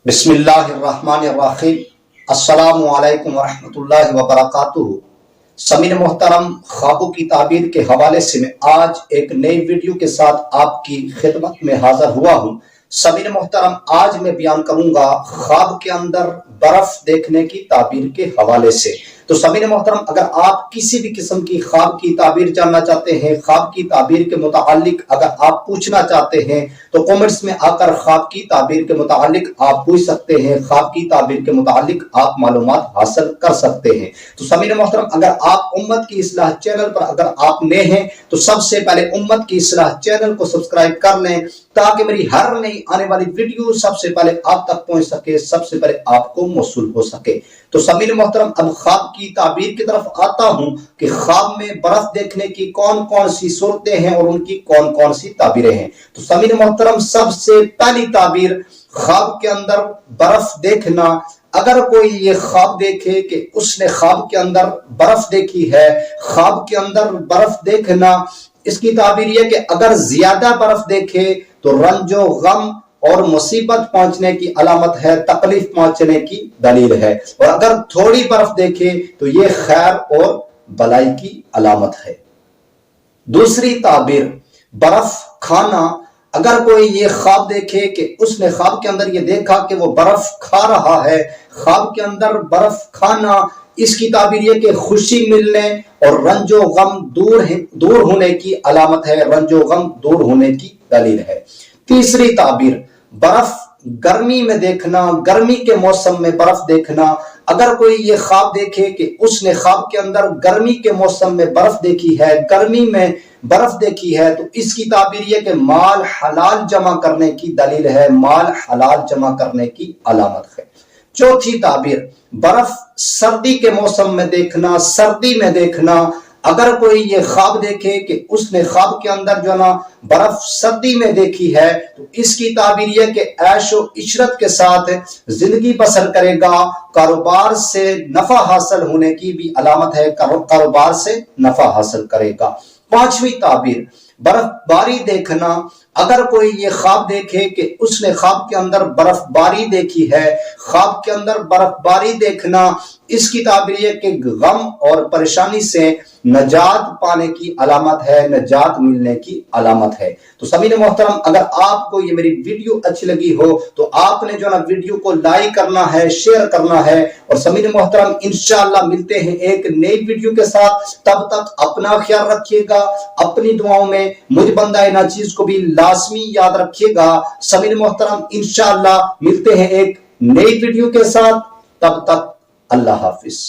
बिस्मिल्लाहिर्रहमानिर्रहीम। अस्सलामु अलैकुम वरहमतुल्लाहि वबरकातुहू। समीन मोहतरम, ख्वाबों की ताबीर के हवाले से मैं आज एक नई वीडियो के साथ आपकी खिदमत में हाजिर हुआ हूँ। समीन मोहतरम, आज मैं बयान करूंगा ख्वाब के अंदर बर्फ देखने की ताबीर के हवाले से। तो समीन मोहतरम, अगर आप किसी भी किस्म की ख्वाब की ताबीर जानना चाहते हैं, ख्वाब की ताबीर के मुतालिक अगर आप पूछना चाहते हैं तो कमेंट्स में आकर ख्वाब की ताबीर के मुतालिक आप पूछ सकते हैं, ख्वाब की ताबीर के मुतालिक आप मालूमात हासिल कर सकते हैं। तो समीन मोहतरम, अगर आप उम्मत की इस्लाह चैनल पर अगर आप नए हैं तो सबसे पहले उम्मत की इस्लाह चैनल को सब्सक्राइब कर लें ताकि मेरी हर नई आने वाली वीडियो सबसे पहले आप तक पहुंच सके, सबसे पहले आपको मौसूल हो सके। तो समीन मोहतरम, अब ख्वाब की ताबीर की तरफ आता हूं कि ख्वाब में बर्फ देखने की कौन कौन सी सूरतें हैं और उनकी कौन कौन सी ताबीरें हैं। तो समीन मोहतरम, सबसे पहली ताबीर ख्वाब के अंदर बर्फ देखना। अगर कोई ये ख्वाब देखे कि उसने ख्वाब के अंदर बर्फ देखी है, ख्वाब के अंदर बर्फ देखना, इसकी ताबीर यह कि अगर ज्यादा बर्फ देखे तो रंजो गम और मुसीबत पहुंचने की अलामत है, तकलीफ पहुंचने की दलील है। और अगर थोड़ी बर्फ देखे तो ये खैर और भलाई की अलामत है। दूसरी ताबीर बर्फ खाना। अगर कोई ये ख्वाब देखे कि उसने ख्वाब के अंदर ये देखा कि वो बर्फ खा रहा है, ख्वाब के अंदर बर्फ खाना, इसकी ताबीर ये कि खुशी मिलने और रंजो गम दूर होने की अलामत है, रंजो गम दूर होने की दलील है। तीसरी ताबीर बर्फ गर्मी में देखना, गर्मी के मौसम में बर्फ देखना। अगर कोई ये ख्वाब देखे कि उसने ख्वाब के अंदर गर्मी के मौसम में बर्फ देखी है, गर्मी में बर्फ देखी है, तो इसकी ताबीर यह कि माल हलाल जमा करने की दलील है, माल हलाल जमा करने की अलामत है। चौथी ताबीर बर्फ सर्दी के मौसम में देखना, सर्दी में देखना। अगर कोई ये ख्वाब देखे कि उसने ख्वाब के अंदर जो ना बर्फ सर्दी में देखी है तो इसकी ताबीर यह कि ऐशो इशरत के साथ जिंदगी बसर करेगा, कारोबार से नफा हासिल होने की भी अलामत है, कारोबार से नफा हासिल करेगा। पांचवी ताबीर बर्फबारी देखना। अगर कोई ये ख्वाब देखे कि उसने ख्वाब के अंदर बर्फबारी देखी है, ख्वाब के अंदर बर्फबारी देखना, इसकी ताबीर है कि गम और परेशानी से नजात पाने की अलामत है, नजात मिलने की अलामत है। तो समीन मोहतरम, अगर आपको ये मेरी वीडियो अच्छी लगी हो तो आपने जो ना वीडियो को लाइक करना है, शेयर करना है। और समीन मोहतरम, इंशाअल्लाह मिलते हैं एक नई वीडियो के साथ। तब तक अपना ख्याल रखिएगा, अपनी दुआओं में मुझ बंदा नाचीज को भी लाजमी याद रखिएगा। समीन मोहतरम, इंशाअल्लाह मिलते हैं एक नई वीडियो के साथ। तब तक अल्लाह हाफिज।